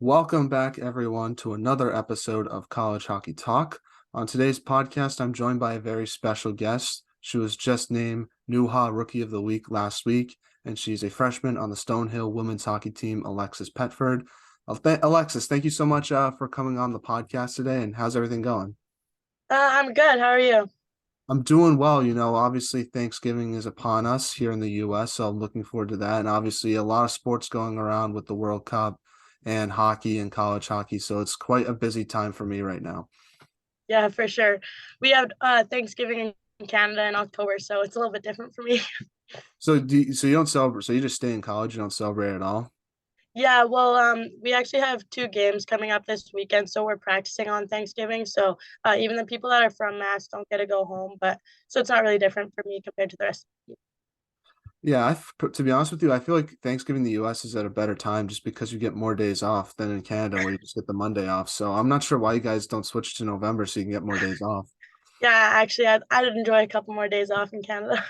Welcome back, everyone, to another episode of College Hockey Talk. On today's podcast, I'm joined by a very special guest. She was just named NEWHA Rookie of the Week last week, and she's a freshman on the Stonehill women's hockey team, Alexis Petford. Alexis, thank you so much for coming on the podcast today, and how's everything going? I'm good. How are you? I'm doing well. Obviously Thanksgiving is upon us here in the US, so I'm looking forward to that. And obviously a lot of sports going around with the World Cup and hockey and college hockey, so it's quite a busy time for me right now. Yeah, for sure. We have Thanksgiving in Canada in October, so it's a little bit different for me. So you don't celebrate, so you just stay in college, you don't celebrate at all? Yeah, well, we actually have two games coming up this weekend, so we're practicing on Thanksgiving. So even the people that are from Mass don't get to go home, but so it's not really different for me compared to the rest of the people. Yeah, to be honest with you, I feel like Thanksgiving in the US is at a better time just because you get more days off than in Canada where you just get the Monday off. So I'm not sure why you guys don't switch to November so you can get more days off. Yeah, actually, I'd enjoy a couple more days off in Canada.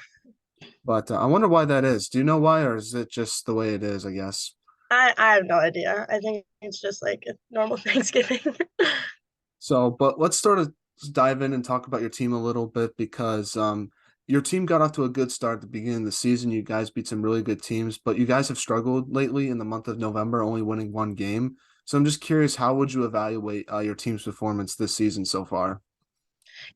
But I wonder why that is. Do you know why, or is it just the way it is, I guess? I have no idea. I think it's just like a normal Thanksgiving. But let's sort of dive in and talk about your team a little bit because your team got off to a good start at the beginning of the season. You guys beat some really good teams, but you guys have struggled lately in the month of November, only winning one game. So I'm just curious, how would you evaluate your team's performance this season so far?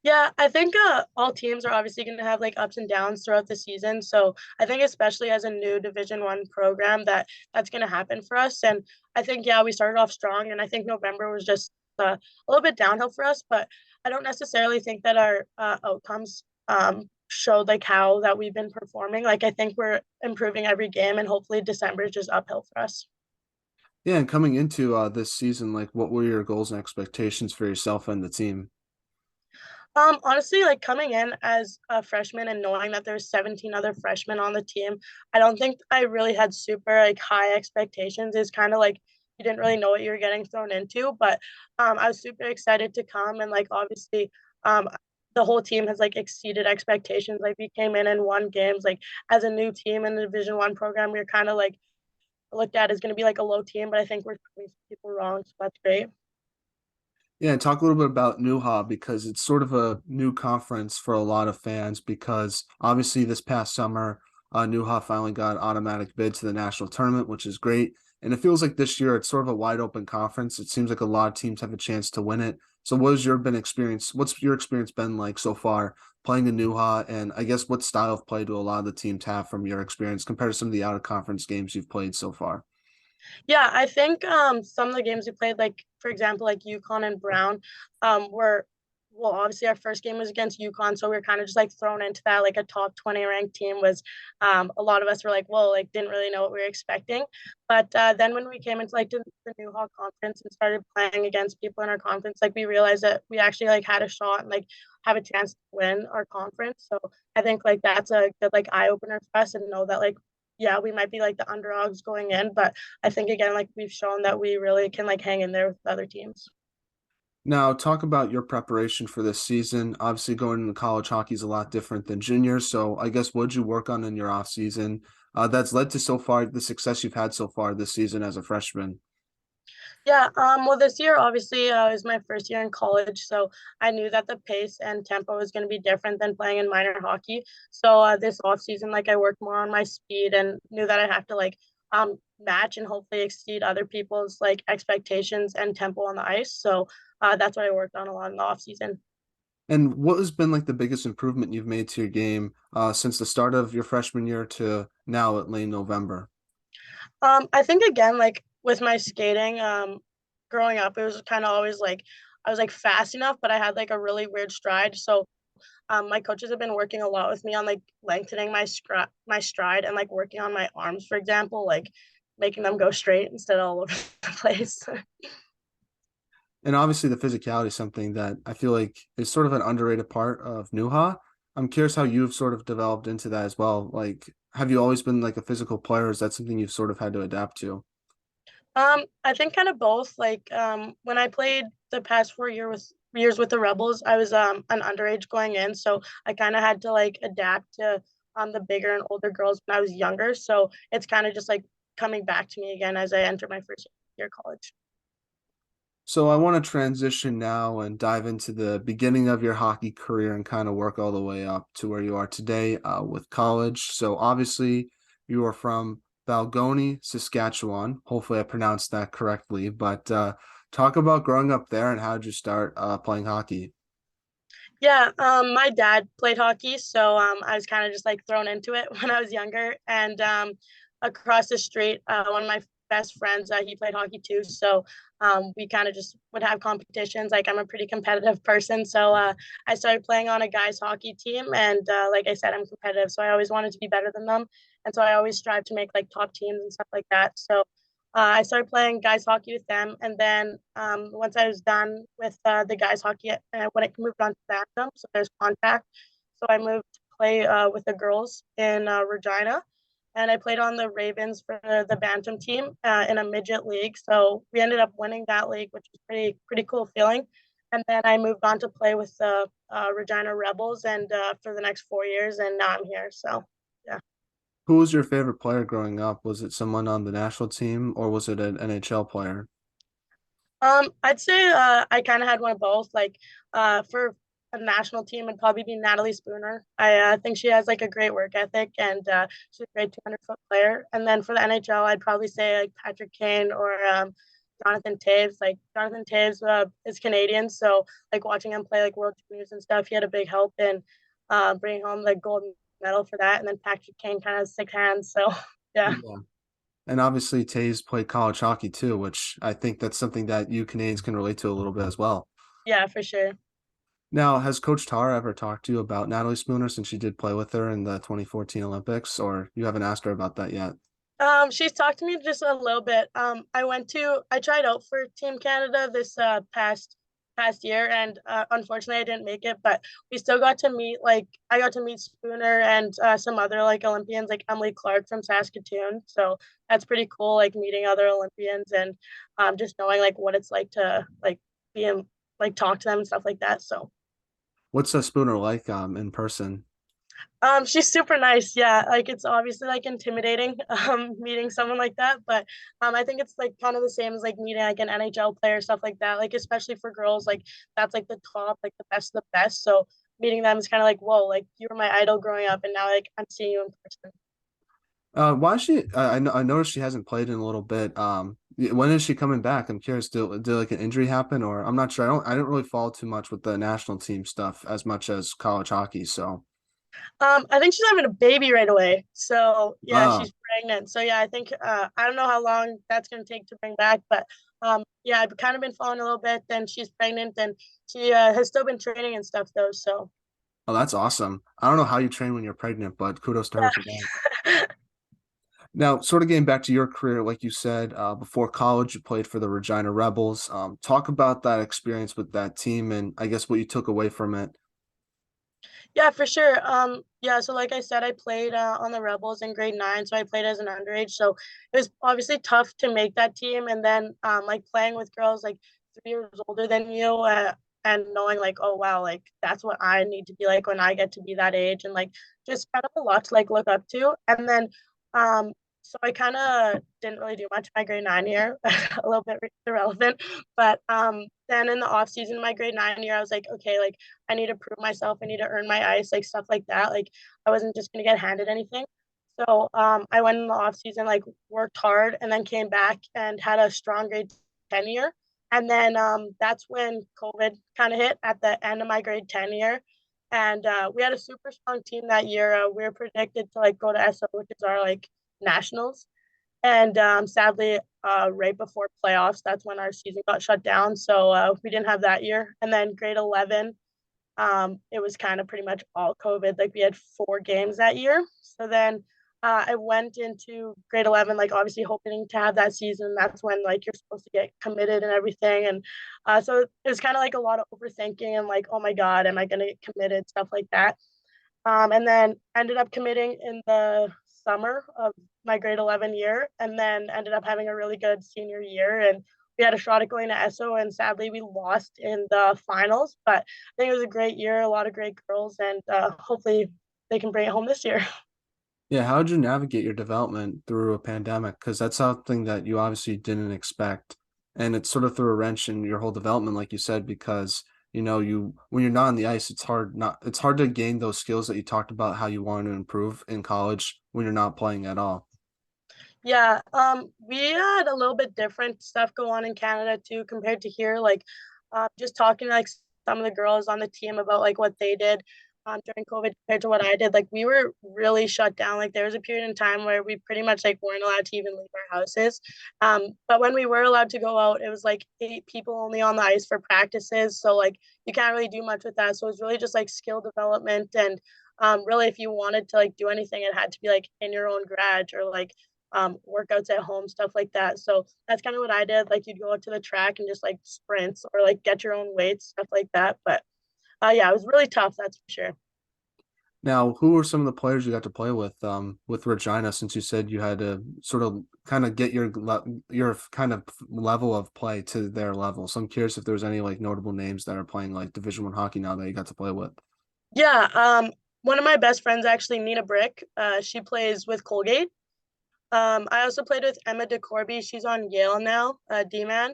Yeah, I think all teams are obviously going to have like ups and downs throughout the season. So I think especially as a new Division 1 program that's going to happen for us. And I think we started off strong, and I think November was just a little bit downhill for us. But I don't necessarily think that our outcomes showed like how that we've been performing. Like I think we're improving every game, and hopefully December is just uphill for us. Yeah, and coming into this season, like what were your goals and expectations for yourself and the team? Honestly, like coming in as a freshman and knowing that there's 17 other freshmen on the team, I don't think I really had super like high expectations. It's kind of like you didn't really know what you were getting thrown into, but I was super excited to come, and like obviously um the whole team has like exceeded expectations. Like we came in and won games like as a new team in the Division 1 program. We were kind of like looked at as going to be like a low team, but I think we're proving people wrong, so that's great. Yeah, and talk a little bit about NewHa because it's sort of a new conference for a lot of fans because obviously this past summer, NewHa finally got automatic bid to the national tournament, which is great. And it feels like this year it's sort of a wide open conference. It seems like a lot of teams have a chance to win it. So what's your experience been like so far playing in NewHa? And I guess what style of play do a lot of the teams have from your experience compared to some of the out of conference games you've played so far? Yeah, I think some of the games we played, like for example, like Yukon and Brown, were well, obviously our first game was against Yukon, so we were kind of just like thrown into that like a top 20 ranked team was a lot of us were like, whoa, like didn't really know what we were expecting. But then when we came into like the New Hall conference and started playing against people in our conference, like we realized that we actually like had a shot and like have a chance to win our conference. So I think like that's a good like eye opener for us and know that like yeah, we might be like the underdogs going in, but I think again, like we've shown that we really can like hang in there with the other teams. Now, talk about your preparation for this season. Obviously, going into college hockey is a lot different than juniors. So, I guess what did you work on in your off season that's led to so far the success you've had so far this season as a freshman? Yeah, well, this year obviously was my first year in college, so I knew that the pace and tempo was going to be different than playing in minor hockey. So this off season, like I worked more on my speed and knew that I have to like match and hopefully exceed other people's like expectations and tempo on the ice. So that's what I worked on a lot in the off season. And what has been like the biggest improvement you've made to your game since the start of your freshman year to now at late November? I think again, like with my skating, growing up, it was kind of always like I was like fast enough, but I had like a really weird stride. So my coaches have been working a lot with me on like lengthening my stride and like working on my arms, for example, like making them go straight instead of all over the place. And obviously, the physicality is something that I feel like is sort of an underrated part of NewHa. I'm curious how you've sort of developed into that as well. Like, have you always been like a physical player? Or is that something you've sort of had to adapt to? I think kind of both. Like when I played the past 4 years with the Rebels, I was an underage going in, so I kind of had to like adapt to the bigger and older girls when I was younger. So it's kind of just like coming back to me again as I enter my first year of college. So I want to transition now and dive into the beginning of your hockey career and kind of work all the way up to where you are today with college. So obviously you are from Balgonie, Saskatchewan. Hopefully I pronounced that correctly. But talk about growing up there and how did you start playing hockey? Yeah, my dad played hockey, so I was kind of just like thrown into it when I was younger. And across the street, one of my best friends, he played hockey too. So we kind of just would have competitions. Like I'm a pretty competitive person, so I started playing on a guys hockey team, and like I said, I'm competitive, so I always wanted to be better than them, and so I always strive to make like top teams and stuff like that. So I started playing guys hockey with them, and then once I was done with the guys hockey, when it moved on to Bantam, so there's contact. So I moved to play with the girls in Regina, and I played on the Ravens for the Bantam team in a midget league. So we ended up winning that league, which was pretty cool feeling. And then I moved on to play with the Regina Rebels, and for the next 4 years, and now I'm here. So yeah. Who was your favorite player growing up? Was it someone on the national team or was it an NHL player? I'd say I kind of had one of both. Like, for a national team, it'd probably be Natalie Spooner. I think she has like a great work ethic, and she's a great 200-foot player. And then for the NHL, I'd probably say like Patrick Kane or Jonathan Toews. Like Jonathan Toews is Canadian, so like watching him play like World Juniors and stuff, he had a big help in bringing home the gold medal for that. And then Patrick Kane kind of has sick hands, so yeah, Yeah. And obviously Tays played college hockey too, which I think that's something that you Canadians can relate to a little bit as well. yeah, for sure. Now, has Coach Tar ever talked to you about Natalie Spooner since you did play with her in the 2014 Olympics, or you haven't asked her about that yet? She's talked to me just a little bit. I tried out for Team Canada this past year, and unfortunately I didn't make it. But we still got to meet like I got to meet Spooner and some other like Olympians, like Emily Clark from Saskatoon. So that's pretty cool, like meeting other Olympians and just knowing like what it's like to like be in like talk to them and stuff like that. So What's a Spooner like in person? she's super nice. Yeah, like it's obviously like intimidating meeting someone like that, but I think it's like kind of the same as like meeting like an NHL player, stuff like that. Like especially for girls, like that's like the top, like the best of the best. So meeting them is kind of like, whoa, like you were my idol growing up, and now like I'm seeing you in person. Why is she? I noticed she hasn't played in a little bit. When is she coming back? I'm curious. Did like an injury happen, or I'm not sure. I don't really follow too much with the national team stuff as much as college hockey. So, I think she's having a baby right away. So yeah, uh, she's pregnant. So yeah, I think I don't know how long that's gonna take to bring back, but yeah, I've kind of been following a little bit. Then she's pregnant, and she has still been training and stuff though. So oh, that's awesome. I don't know how you train when you're pregnant, but kudos to her for that. yeah. Now, sort of getting back to your career, like you said, before college, you played for the Regina Rebels. Talk about that experience with that team and I guess what you took away from it. Yeah, for sure. Yeah, so like I said, I played on the Rebels in grade 9, so I played as an underage. So it was obviously tough to make that team, and then like playing with girls like 3 years older than you, and knowing like, oh wow, like that's what I need to be like when I get to be that age, and like just kind of a lot to like look up to. And then um, so I kind of didn't really do much my grade 9 year, a little bit irrelevant. But then in the off season, my grade 9 year, I was like, okay, like I need to prove myself. I need to earn my ice, like stuff like that. Like I wasn't just gonna get handed anything. So I went in the off season, like worked hard, and then came back and had a strong grade 10 year. And then that's when COVID kind of hit at the end of my grade 10 year. And we had a super strong team that year. We were predicted to like go to SO, which is our like nationals. And sadly, right before playoffs, that's when our season got shut down. So we didn't have that year. And then grade 11, it was kind of pretty much all COVID. Like we had 4 games that year. So then I went into grade 11, like obviously hoping to have that season. That's when like you're supposed to get committed and everything. And so it was kind of like a lot of overthinking and like, oh my God, am I going to get committed? Stuff like that. And then ended up committing in the summer of my grade 11 year, and then ended up having a really good senior year. And we had a shot at going to ESO, and sadly we lost in the finals. But I think it was a great year, a lot of great girls, and hopefully they can bring it home this year. Yeah, how did you navigate your development through a pandemic? Because that's something that you obviously didn't expect. and it sort of threw a wrench in your whole development, like you said, because you when you're not on the ice, it's hard to gain those skills that you talked about how you want to improve in college when you're not playing at all. Yeah, we had a little bit different stuff go on in Canada too compared to here. Like, just talking to like some of the girls on the team about like what they did during COVID compared to what I did. Like, we were really shut down. Like, there was a period in time where we pretty much like weren't allowed to even leave our houses. But when we were allowed to go out, it was like 8 people only on the ice for practices. So like you can't really do much with that. So it was really just like skill development and really if you wanted to like do anything, it had to be like in your own garage or like workouts at home, stuff like that. So that's kind of what I did. Like you'd go out to the track and just like sprints or like get your own weights, stuff like that. But yeah, it was really tough, that's for sure. Now, who were some of the players you got to play with Regina, since you said you had to sort of kind of get your kind of level of play to their level. So I'm curious if there's any like notable names that are playing like Division 1 hockey now that you got to play with. Yeah, one of my best friends actually, Nina Brick. She plays with Colgate. I also played with Emma DeCorby. She's on Yale now, D-man.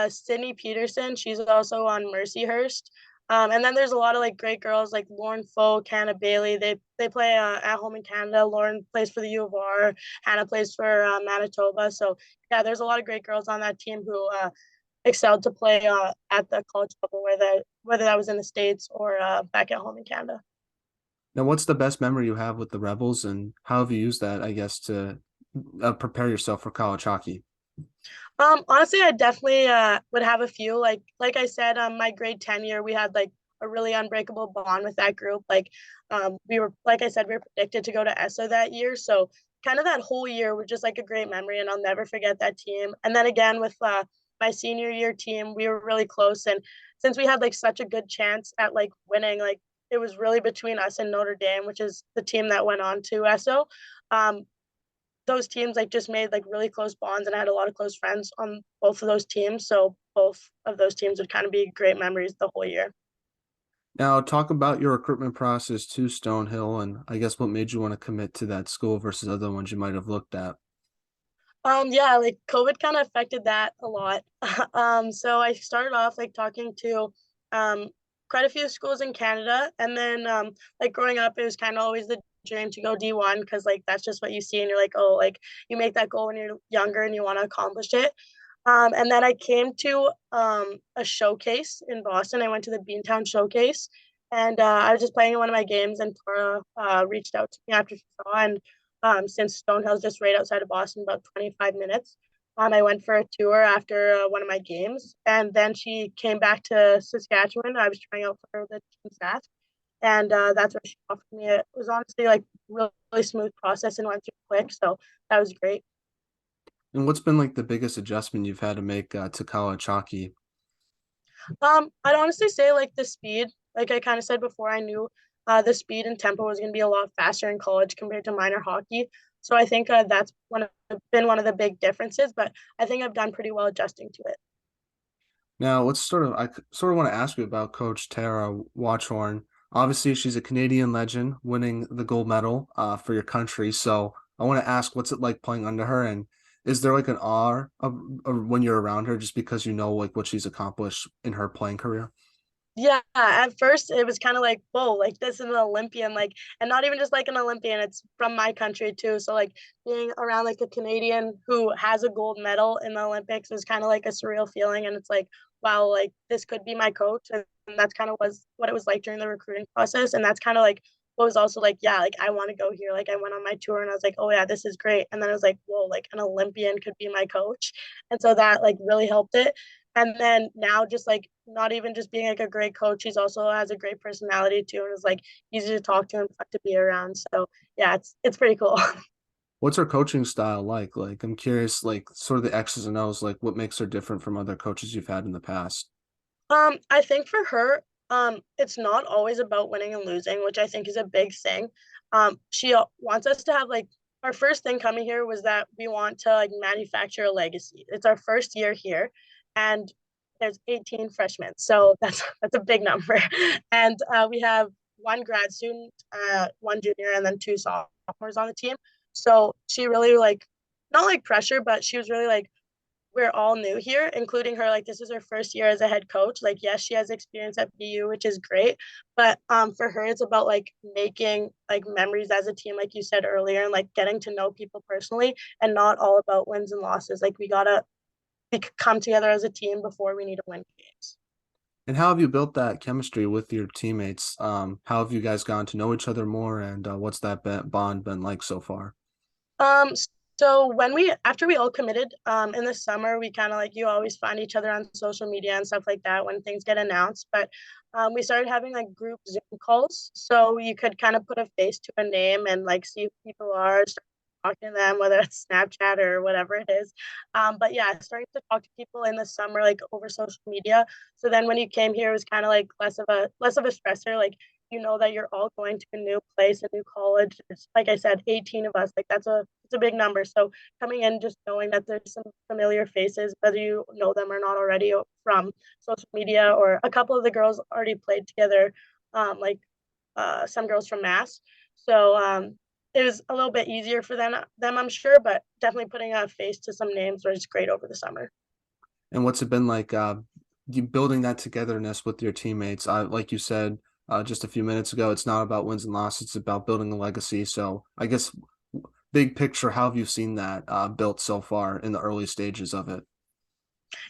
Sydney Peterson. She's also on Mercyhurst. And then there's a lot of like great girls like Lauren Foe, Hannah Bailey. They play at home in Canada. Lauren plays for the U of R. Hannah plays for Manitoba. So yeah, there's a lot of great girls on that team who excelled to play at the college level, whether that was in the States or back at home in Canada. Now, what's the best memory you have with the Rebels, and how have you used that, I guess, to prepare yourself for college hockey? Honestly, I definitely would have a few. Like I said, my grade 10 year, we had like a really unbreakable bond with that group. Like we were like I said, we were predicted to go to ESO that year. So kind of that whole year was just like a great memory and I'll never forget that team. And then again with my senior year team, we were really close. And since we had like such a good chance at like winning, like it was really between us and Notre Dame, which is the team that went on to ESO. Um, those teams like just made like really close bonds and I had a lot of close friends on both of those teams. So both of those teams would kind of be great memories the whole year. Now, talk about your recruitment process to Stonehill, and I guess what made you want to commit to that school versus other ones you might have looked at. Yeah, like COVID kind of affected that a lot. So I started off like talking to um quite a few schools in Canada and then like growing up it was kind of always the dream to go D1 because like that's just what you see and you're like, oh, like you make that goal when you're younger and you want to accomplish it. And then I came to a showcase in Boston. I went to the Beantown showcase and I was just playing in one of my games and Tara reached out to me after she saw and since Stonehill's just right outside of Boston, about 25 minutes. I went for a tour after one of my games, and then she came back to Saskatchewan. I was trying out for the team Sask, and that's where she offered me. It was honestly like really, really smooth process and went through quick, so that was great. And what's been like the biggest adjustment you've had to make to college hockey? I'd honestly say like the speed. Like I kind of said before, I knew the speed and tempo was going to be a lot faster in college compared to minor hockey. So I think that's been one of the big differences. But I think I've done pretty well adjusting to it. Now, I sort of want to ask you about Coach Tara Watchorn. Obviously, she's a Canadian legend, winning the gold medal for your country. So I want to ask, what's it like playing under her, and is there like an of when you're around her, just because you know like what she's accomplished in her playing career? Yeah, at first it was kind of like, whoa, like this is an Olympian, like, and not even just like an Olympian, it's from my country too. So like being around like a Canadian who has a gold medal in the Olympics was kind of like a surreal feeling, and it's like, wow, like this could be my coach, and that's kind of was what it was like during the recruiting process, and that's kind of like what was also like, yeah, like I want to go here. Like I went on my tour and I was like, oh yeah, this is great, and then I was like, whoa, like an Olympian could be my coach, and so that like really helped it. And then now just like not even just being like a great coach, he's also has a great personality too and is like easy to talk to and fun to be around. So yeah, it's pretty cool. What's her coaching style like? Like, I'm curious, like, sort of the X's and O's, like, what makes her different from other coaches you've had in the past? I think for her, it's not always about winning and losing, which I think is a big thing. She wants us to have like our first thing coming here was that we want to like manufacture a legacy. It's our first year here, and there's 18 freshmen, so that's a big number. And we have one grad student, one junior, and then two sophomores on the team. So she really like not like pressure, but she was really like we're all new here, including her. Like this is her first year as a head coach. Like yes, she has experience at BU, which is great, but for her it's about like making like memories as a team, like you said earlier, and like getting to know people personally, and not all about wins and losses. Like we gotta come together as a team before we need to win games. And how have you built that chemistry with your teammates? How have you guys gotten to know each other more, and what's that bond been like so far? Um, so when we after we all committed in the summer, we kind of like you always find each other on social media and stuff like that when things get announced. But we started having like group Zoom calls, so you could kind of put a face to a name and like see who people are, start talking to them, whether it's Snapchat or whatever it is. But yeah, starting to talk to people in the summer like over social media. So then when you came here, it was kind of like less of a stressor. Like you know that you're all going to a new place, a new college. It's, like I said, 18 of us. Like it's a big number. So coming in just knowing that there's some familiar faces, whether you know them or not already from social media, or a couple of the girls already played together, like some girls from Mass. So it was a little bit easier for them, I'm sure, but definitely putting a face to some names was great over the summer. And what's it been like you building that togetherness with your teammates? Like you said just a few minutes ago, it's not about wins and losses, it's about building a legacy. So I guess big picture, how have you seen that built so far in the early stages of it?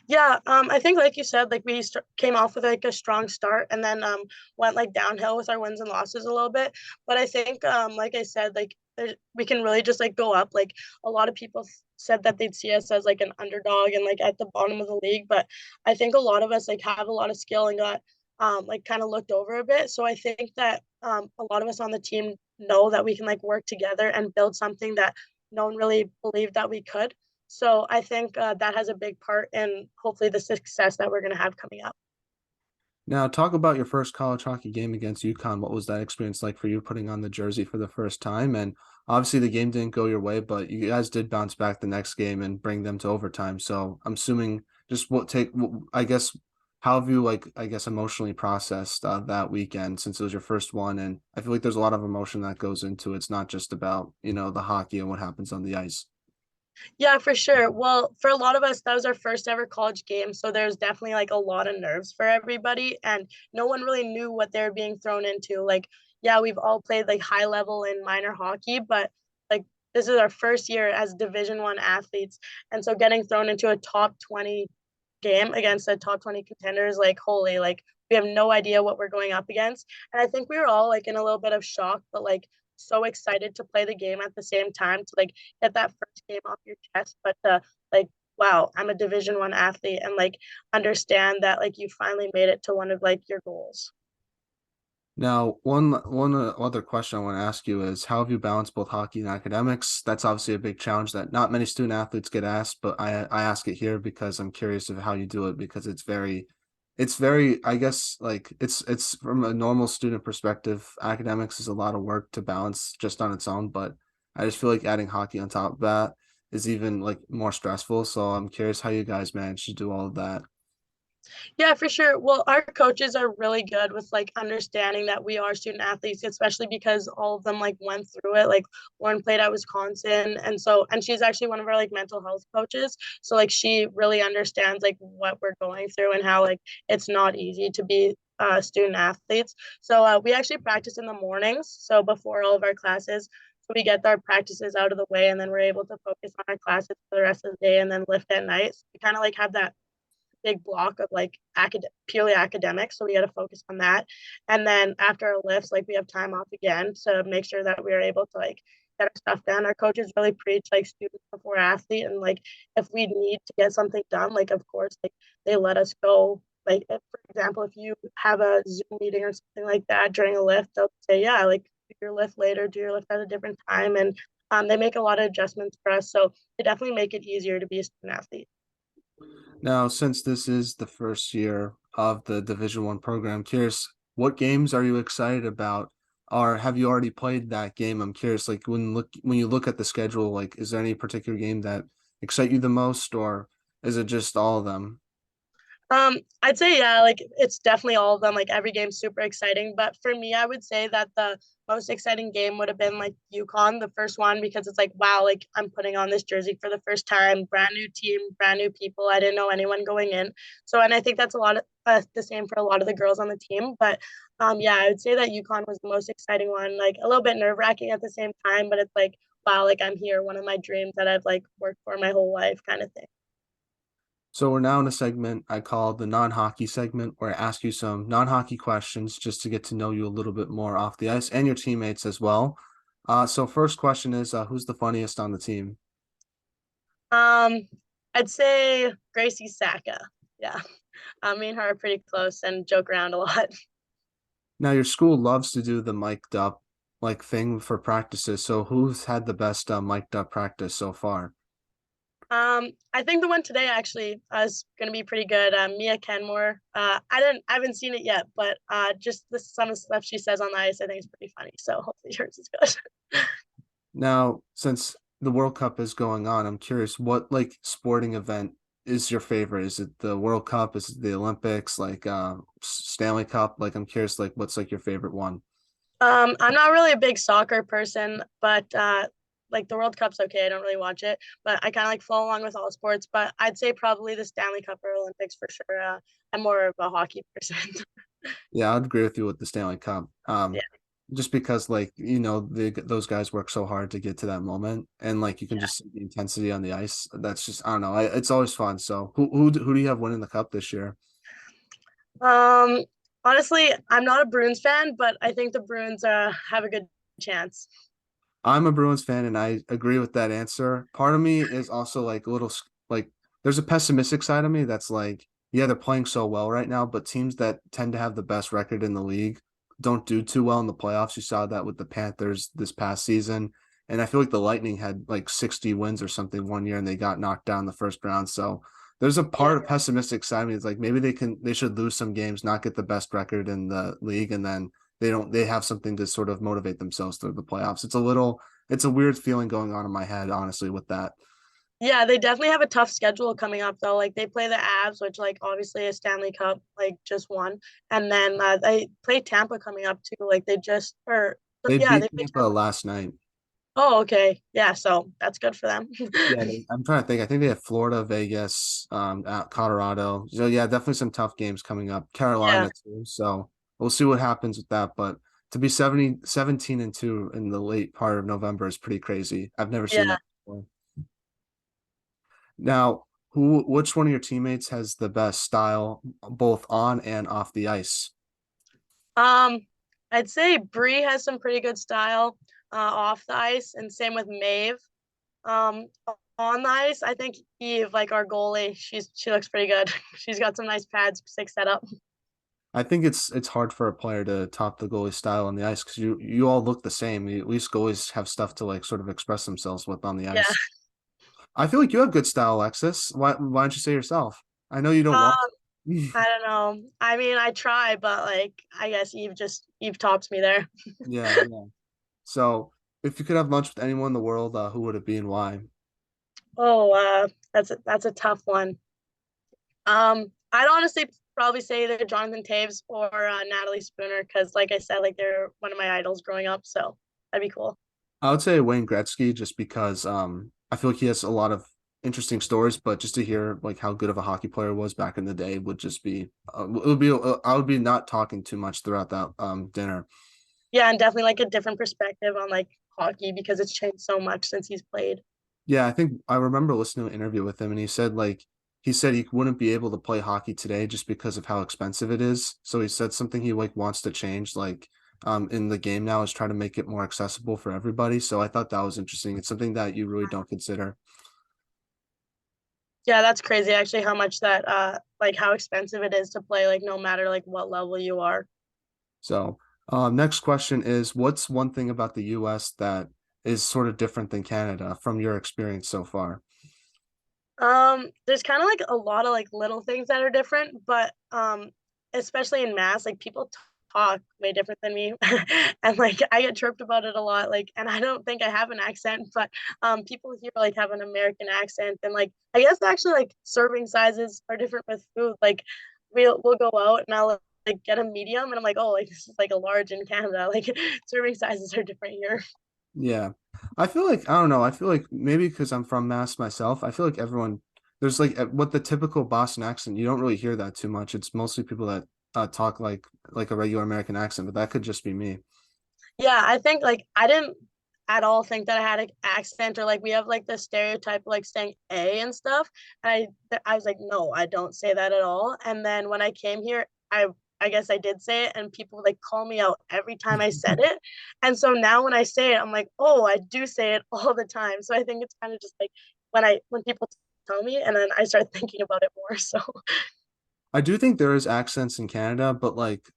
Yeah, I think like you said, like we came off with like a strong start, and then went like downhill with our wins and losses a little bit. But I think like I said, like we can really just like go up. Like a lot of people said that they'd see us as like an underdog and like at the bottom of the league, but I think a lot of us like have a lot of skill and got like kind of looked over a bit. So I think that a lot of us on the team know that we can like work together and build something that no one really believed that we could. So I think that has a big part in hopefully the success that we're going to have coming up. Now, talk about your first college hockey game against UConn. What was that experience like for you putting on the jersey for the first time? And obviously, the game didn't go your way, but you guys did bounce back the next game and bring them to overtime. So I'm assuming just I guess, how have you I guess emotionally processed that weekend since it was your first one? And I feel like there's a lot of emotion that goes into it. It's not just about, the hockey and what happens on the ice. Yeah, for sure. Well, for a lot of us, that was our first ever college game. So there's definitely like a lot of nerves for everybody. And no one really knew what they were being thrown into. Like, yeah, we've all played like high level and minor hockey, but like this is our first year as Division 1 athletes. And so getting thrown into a top 20 game against a top 20 contenders, like, holy, like, we have no idea what we're going up against. And I think we were all like in a little bit of shock, but like so excited to play the game at the same time to like get that first game off your chest, but to like, wow, I'm a Division 1 athlete, and like understand that like you finally made it to one of like your goals. Now, one other question I want to ask you is how have you balanced both hockey and academics? That's obviously a big challenge that not many student athletes get asked, but I ask it here because I'm curious of how you do it because it's very I guess like it's from a normal student perspective, academics is a lot of work to balance just on its own, but I just feel like adding hockey on top of that is even like more stressful. So I'm curious how you guys manage to do all of that. Yeah, for sure. Well, our coaches are really good with like understanding that we are student athletes, especially because all of them like went through it. Like Lauren played at Wisconsin, and she's actually one of our like mental health coaches. So like she really understands like what we're going through and how like it's not easy to be student athletes. So we actually practice in the mornings, so before all of our classes. So we get our practices out of the way, and then we're able to focus on our classes for the rest of the day, and then lift at night. So we kind of like have that big block of like purely academic, so we got to focus on that. And then after our lifts, like we have time off again to make sure that we are able to like get our stuff done. Our coaches really preach like student before athlete, and like if we need to get something done, like of course like they let us go. Like if, for example, if you have a Zoom meeting or something like that during a lift, they'll say, yeah, like do your lift later, do your lift at a different time. And they make a lot of adjustments for us, so they definitely make it easier to be a student athlete. Now, since this is the first year of the Division 1 program, curious what games are you excited about, or have you already played that game? I'm curious, like when you look at the schedule, like is there any particular game that excite you the most, or is it just all of them? I'd say yeah, like it's definitely all of them. Like every game's super exciting, but for me, I would say that the most exciting game would have been like UConn, the first one, because it's like wow, like I'm putting on this jersey for the first time, brand new team, brand new people. I didn't know anyone going in, so and I think that's a lot of the same for a lot of the girls on the team. But yeah, I would say that UConn was the most exciting one. Like a little bit nerve wracking at the same time, but it's like wow, like I'm here, one of my dreams that I've like worked for my whole life, kind of thing. So we're now in a segment I call the non-hockey segment, where I ask you some non-hockey questions just to get to know you a little bit more off the ice and your teammates as well. So first question is, who's the funniest on the team? Um, I'd say Gracie Sacca. Yeah. Me and her are pretty close and joke around a lot. Now your school loves to do the mic'd up like thing for practices. So who's had the best mic'd up practice so far? I think the one today actually is gonna be pretty good. Mia Kenmore. I haven't seen it yet, but just some of the stuff she says on the ice, I think is pretty funny. So hopefully yours is good. Now, since the World Cup is going on, I'm curious what like sporting event is your favorite? Is it the World Cup? Is it the Olympics? Like Stanley Cup? Like I'm curious, like what's like your favorite one? I'm not really a big soccer person, but like the World Cup's okay. I don't really watch it, but I kind of like follow along with all sports. But I'd say probably the Stanley Cup or Olympics for sure. I'm more of a hockey person. Yeah, I'd agree with you with the Stanley Cup. Yeah, Just because like those guys work so hard to get to that moment, and like you can just see the intensity on the ice. That's just I don't know. It's always fun. So who do you have winning the cup this year? yeah. Honestly, I'm not a Bruins fan, but I think the Bruins have a good chance. I'm a Bruins fan, and I agree with that answer. Part of me is also like a little like there's a pessimistic side of me that's like, yeah, they're playing so well right now, but teams that tend to have the best record in the league don't do too well in the playoffs. You saw that with the Panthers this past season, and I feel like the Lightning had like 60 wins or something one year, and they got knocked down the first round. So there's a Yeah. part of pessimistic side of me. It's like maybe they should lose some games, not get the best record in the league, and then they have something to sort of motivate themselves through the playoffs. It's a weird feeling going on in my head, honestly, with that. Yeah, they definitely have a tough schedule coming up though. Like they play the Avs, which like obviously a Stanley Cup like just won, and then they play Tampa coming up too. Like they just or They yeah, beat they play Tampa Tampa. last night. Oh, okay. Yeah, so that's good for them. Yeah, I'm trying to think. I think they have Florida, Vegas, at Colorado. So yeah, definitely some tough games coming up. Yeah, Carolina too. So we'll see what happens with that. But to be 17-2 in the late part of November is pretty crazy. I've never seen yeah. that before. Now, which one of your teammates has the best style, both on and off the ice? Um, I'd say Bree has some pretty good style off the ice, and same with Maeve. Um, on the ice, I think Eve, like our goalie, she looks pretty good. She's got some nice pads, sick setup. I think it's hard for a player to top the goalie style on the ice because you all look the same. At least goalies have stuff to like sort of express themselves with on the Yeah. ice. I feel like you have good style, Alexis. Why don't you say yourself? I know you don't want. Um, I don't know. I mean, I try, but like I guess Eve tops me there. Yeah, yeah. So if you could have lunch with anyone in the world, who would it be and why? Oh, that's a tough one. I'd honestly probably say either Jonathan Taves or Natalie Spooner because, like I said, like they're one of my idols growing up, so that'd be cool. I would say Wayne Gretzky just because I feel like he has a lot of interesting stories, but just to hear like how good of a hockey player was back in the day would just be it would be I would be not talking too much throughout that dinner. Yeah, and definitely like a different perspective on like hockey because it's changed so much since he's played. Yeah, I think I remember listening to an interview with him, and he said he wouldn't be able to play hockey today just because of how expensive it is. So he said something he like wants to change, like in the game now, is try to make it more accessible for everybody. So I thought that was interesting. It's something that you really don't consider. Yeah, that's crazy actually how much that like how expensive it is to play like no matter like what level you are. So next question is, what's one thing about the U.S. that is sort of different than Canada from your experience so far? There's kind of like a lot of like little things that are different, but especially in mass, like people talk way different than me. And like I get tripped about it a lot. Like, and I don't think I have an accent, but people here like have an American accent. And like I guess actually like serving sizes are different with food. Like we'll go out and I'll like get a medium and I'm like, oh, like this is like a large in Canada. Like serving sizes are different here. Yeah. I feel like I don't know. I feel like maybe because I'm from Mass myself, I feel like everyone there's like what the typical Boston accent, you don't really hear that too much. It's mostly people that talk like a regular American accent, but that could just be me. Yeah, I think like I didn't at all think that I had an accent or like we have like the stereotype of like saying A and stuff. And I was like, no, I don't say that at all. And then when I came here, I guess I did say it and people like call me out every time I said it. And so now when I say it, I'm like, oh, I do say it all the time. So I think it's kind of just like when people tell me and then I start thinking about it more. So I do think there is accents in Canada, but like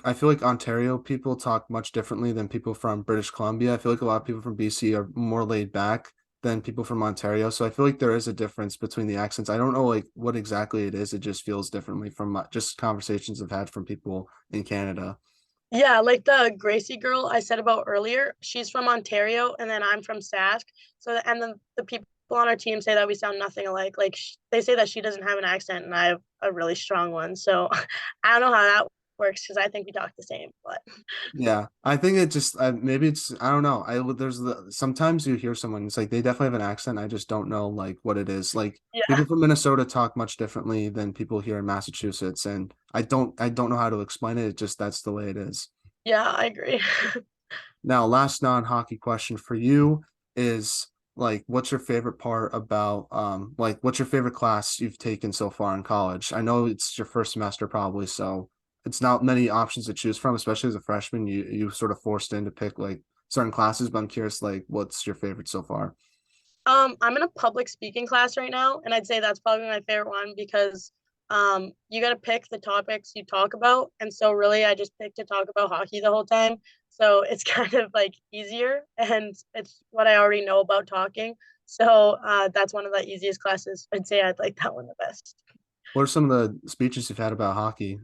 I feel like Ontario people talk much differently than people from British Columbia. I feel like a lot of people from BC are more laid back than people from Ontario. So I feel like there is a difference between the accents. I don't know like what exactly it is. It just feels differently from just conversations I've had from people in Canada. yeah, like the Gracie girl I said about earlier, she's from Ontario and then I'm from Sask. So and then the people on our team say that we sound nothing alike. Like they say that she doesn't have an accent and I have a really strong one. So I don't know how that works because I think we talk the same. But Yeah, I think it just maybe it's I don't know. There's sometimes you hear someone it's like they definitely have an accent. I just don't know like what it is. Like yeah, people from Minnesota talk much differently than people here in Massachusetts, and I don't know how to explain it. It just that's the way it is. yeah, I agree. Now, last non-hockey question for you is like, what's your favorite part about like what's your favorite class you've taken so far in college? I know it's your first semester probably, so it's not many options to choose from, especially as a freshman. You sort of forced in to pick like certain classes, but I'm curious, like, what's your favorite so far? I'm in a public speaking class right now, and I'd say that's probably my favorite one because you got to pick the topics you talk about, and so really I just picked to talk about hockey the whole time. So it's kind of like easier, and it's what I already know about talking. So that's one of the easiest classes. I'd say I'd like that one the best. What are some of the speeches you've had about hockey?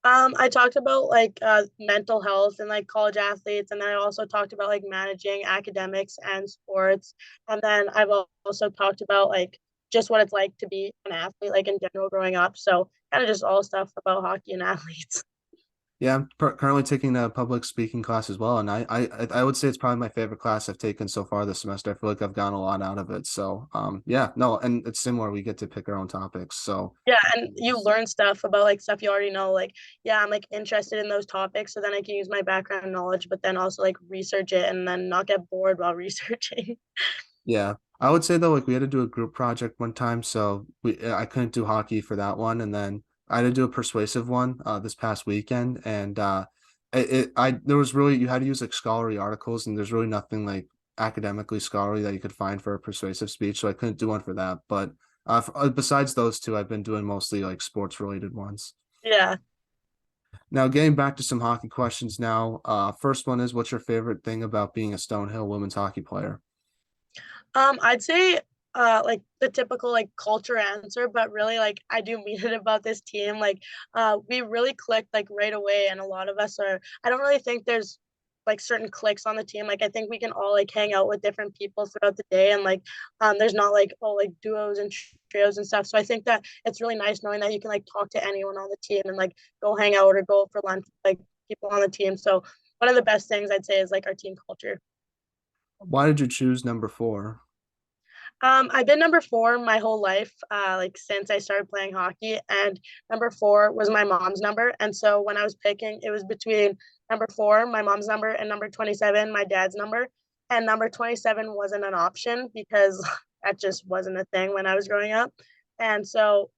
I talked about like mental health and like college athletes, and then I also talked about like managing academics and sports, and then I've also talked about like just what it's like to be an athlete, like in general growing up. So kind of just all stuff about hockey and athletes. Yeah, I'm currently taking a public speaking class as well, and I would say it's probably my favorite class I've taken so far this semester. I feel like I've gotten a lot out of it. So, yeah, no, and it's similar. We get to pick our own topics. So, Yeah, and you learn stuff about like stuff you already know. Like, yeah, I'm like interested in those topics, so then I can use my background knowledge, but then also like research it and then not get bored while researching. yeah, I would say though, like we had to do a group project one time, so I couldn't do hockey for that one, and then I had to do a persuasive one this past weekend, and I there was really you had to use like scholarly articles, and there's really nothing like academically scholarly that you could find for a persuasive speech, so I couldn't do one for that. But besides those two, I've been doing mostly like sports related ones. Yeah. Now, getting back to some hockey questions now. First one is, what's your favorite thing about being a Stonehill women's hockey player? I'd say like the typical like culture answer, but really like I do mean it about this team. Like we really clicked like right away and a lot of us are I don't really think there's like certain clicks on the team. Like I think we can all like hang out with different people throughout the day and like there's not like oh like duos and trios and stuff. So I think that it's really nice knowing that you can like talk to anyone on the team and like go hang out or go for lunch with, like people on the team. So one of the best things I'd say is like our team culture. Why did you choose number four? I've been number four my whole life, like since I started playing hockey, and number four was my mom's number. And so when I was picking, it was between number four, my mom's number, and number 27, my dad's number. And number 27 wasn't an option because that just wasn't a thing when I was growing up. And so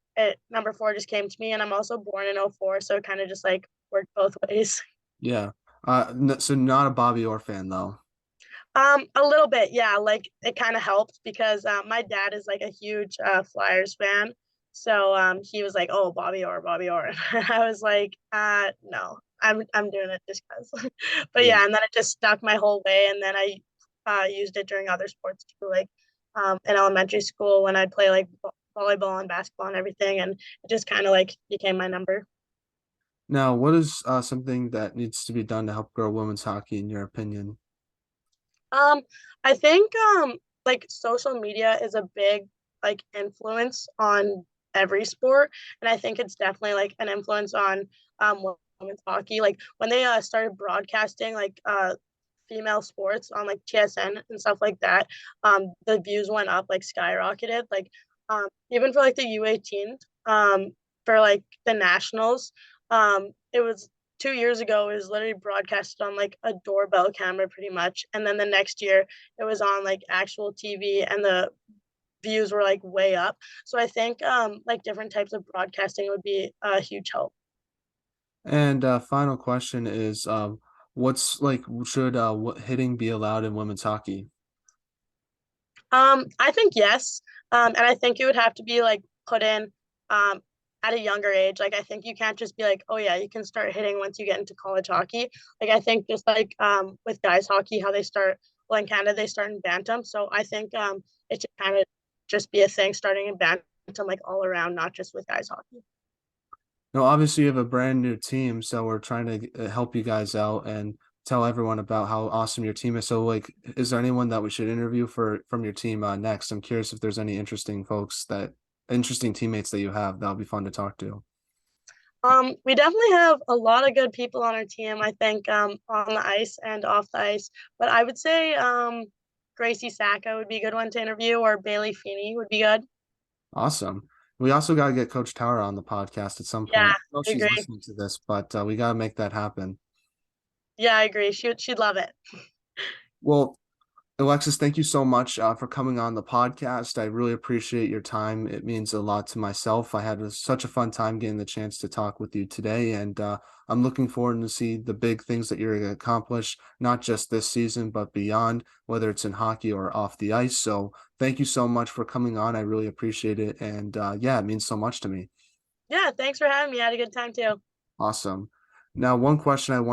number four just came to me, and I'm also born in '04, so it kind of just like worked both ways. Yeah. So not a Bobby Orr fan though. A little bit, yeah. Like it kind of helped because my dad is like a huge Flyers fan, so he was like, "Oh, Bobby Orr, Bobby Orr," and I was like, no, I'm doing it just because." But Yeah. yeah, and then it just stuck my whole way, and then I used it during other sports too, like in elementary school when I'd play like volleyball and basketball and everything, and it just kind of like became my number. Now, what is something that needs to be done to help grow women's hockey, in your opinion? Um, I think like social media is a big like influence on every sport, and I think it's definitely like an influence on women's hockey. Like when they started broadcasting female sports on like TSN and stuff like that, the views went up like skyrocketed. Like even for like the U18, for like the nationals, it was 2 years ago. It was literally broadcasted on like a doorbell camera pretty much, and then the next year it was on like actual TV, and the views were like way up. So I think like different types of broadcasting would be a huge help. And final question is, what's like should what hitting be allowed in women's hockey? I think yes. And I think it would have to be like put in um at a younger age. Like I think you can't just be like, oh yeah, you can start hitting once you get into college hockey. Like I think just like with guys hockey, how they start well in Canada, they start in bantam. So I think it should kind of just be a thing starting in bantam like all around, not just with guys hockey. Now, obviously, you have a brand new team, so we're trying to help you guys out and tell everyone about how awesome your team is. So, like, is there anyone that we should interview for from your team next? I'm curious if there's any interesting teammates that you have that'll be fun to talk to. We definitely have a lot of good people on our team, I think, on the ice and off the ice. But I would say Gracie Sacco would be a good one to interview, or Bailey Feeney would be good. Awesome. We also got to get Coach Tower on the podcast at some Yeah, point. I know I she's agree. listening to this, but we got to make that happen. Yeah, I agree. She'd love it. Well, Alexis, thank you so much for coming on the podcast. I really appreciate your time. It means a lot to myself. I had such a fun time getting the chance to talk with you today, and I'm looking forward to see the big things that you're going to accomplish, not just this season, but beyond, whether it's in hockey or off the ice. So thank you so much for coming on. I really appreciate it, and yeah, it means so much to me. Yeah, thanks for having me. I had a good time too. Awesome. Now, one question I want